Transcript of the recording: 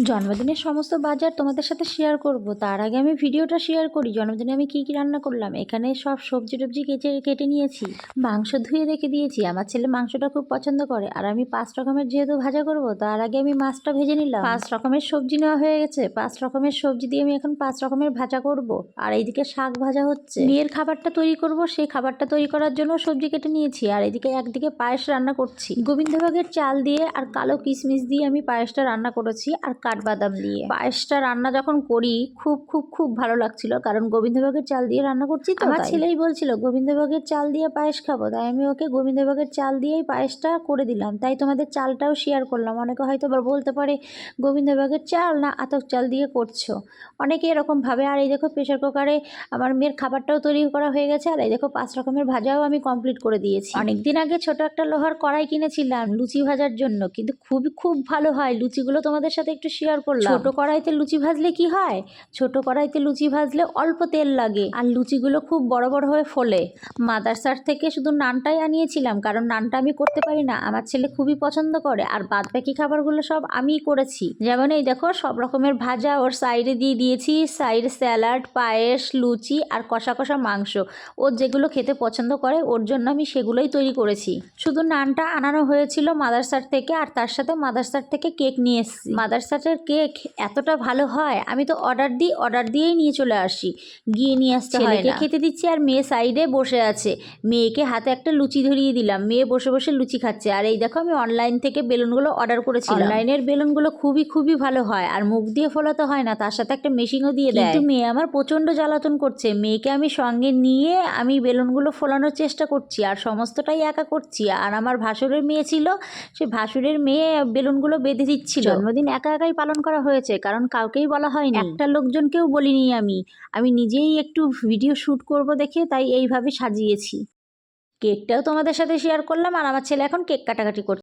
জন্মদিনের সমস্ত বাজার তোমাদের সাথে শেয়ার করব। তার আগে আমি ভিডিওটা শেয়ার করি জন্মদিনে আমি কি রান্না করলাম। এখানে সব সবজি টবজি কেটে নিয়েছি, মাংস ধুয়ে রেখে দিয়েছি। আমার ছেলে মাংসটা খুব পছন্দ করে, আর আমি 5 রকমের যেহেতু ভাজা করব, তার আগে আমি মাছটা ভেজে নিলাম। 5 রকমের সবজি নেওয়া হয়ে গেছে। 5 রকমের সবজি দিয়ে আমি এখন 5 রকমের ভাজা করব। আর এইদিকে শাক ভাজা হচ্ছে। মেয়ের খাবারটা তৈরি করব, সেই খাবারটা তৈরি করার জন্য সবজি কেটে নিয়েছি। আর এদিকে একদিকে পায়েস রান্না করছি। গোবিন্দভোগের চাল দিয়ে আর কালো কিশমিশ দিয়ে আমি পায়েসটা রান্না করেছি, আর কাঠবাদাম দিয়ে। পায়েসটা রান্না যখন করি খুব খুব খুব ভালো লাগছিল, কারণ গোবিন্দভোগের চাল দিয়ে রান্না করছি তো। আমার ছেলেই বলছিল গোবিন্দভোগের চাল দিয়ে পায়েস খাবো, তাই আমি ওকে গোবিন্দভোগের চাল দিয়েই পায়েসটা করে দিলাম। তাই তোমাদের চালটাও শেয়ার করলাম। অনেকে হয়তো আবার বলতে পারে গোবিন্দভোগের চাল না আতপ চাল দিয়ে করছো, অনেকে এরকম ভাবে। আর এই দেখো প্রেশার কুকারে আমার মেয়ের খাবারটাও তৈরি করা হয়ে গেছে। আর এই দেখো 5 রকমের ভাজাও আমি কমপ্লিট করে দিয়েছি। অনেকদিন আগে ছোট একটা লোহার কড়াই কিনেছিলাম লুচি ভাজার জন্য, কিন্তু খুব ভালো হয় লুচিগুলো। তোমাদের সাথে একটু শেয়ার করলাম। ছোট কড়াইতে লুচি ভাজলে কি হয়, ছোট কড়াইতে লুচি ভাজলে অল্প তেল লাগে, আর লুচিগুলো খুব বড় বড় হয়ে ফোলে। মাদারসার থেকে শুধু নানটাই আনিয়েছিলাম, কারণ নানটা আমি করতে পারি না, আমার ছেলে খুবই পছন্দ করে। আর বাদ বাকি খাবারগুলো সব আমিই করেছি। যেমন এই দেখো সব রকমের ভাজা ওর সাইডে দিয়ে দিয়েছি, সাইডে স্যালাড, পায়েস, লুচি আর কষা কষা মাংস। ওর যেগুলো খেতে পছন্দ করে ওর জন্য আমি সেগুলোই তৈরি করেছি। শুধু নানটা আনানো হয়েছিল মাদারসার থেকে, আর তার সাথে মাদারসার থেকে কেক নিয়ে এসেছি। মাদারসারের কেক এতটা ভালো হয়, আমি তো অর্ডার দিয়েই নিয়ে চলে আসি, গিয়ে নিয়ে আসতে হয় না। ছেলেকে খেতে দিচ্ছি আর মেয়ে সাইডে বসে আছে। মেয়েকে হাতে একটা লুচি ধরিয়ে দিলাম, মেয়ে বসে বসে লুচি খাচ্ছে। আর এই দেখো আমি অনলাইন থেকে বেলুনগুলো অর্ডার করেছিলাম। অনলাইনের বেলুনগুলো খুবই ভালো হয়, আর মুখ দিয়ে ফোলাতে হয় না, তার সাথে একটা মেশিনও দিয়ে দেয়। কিন্তু মেয়ে আমার প্রচণ্ড জ্বালাতন করছে। মেয়েকে আমি সঙ্গে নিয়ে আমি বেলুনগুলো ফোলানোর চেষ্টা করছি, আর সমস্তটাই একা করছি। আর আমার ভাসুরের মেয়ে ছিল, সে ভাসুরের মেয়ে বেলুনগুলো বেঁধে দিচ্ছিল। জন্মদিন একাই পালন করা হয়েছে, কারণ কাউকেই বলা হয়নি, একটা লোকজনকেও বলিনি। আমি নিজেই একটু ভিডিও শ্যুট করব দেখে তাই এইভাবে সাজিয়েছি। কেকটাও তোমাদের সাথে শেয়ার করলাম। আর আমার ছেলে এখন কেক কাটাকাটি করছে।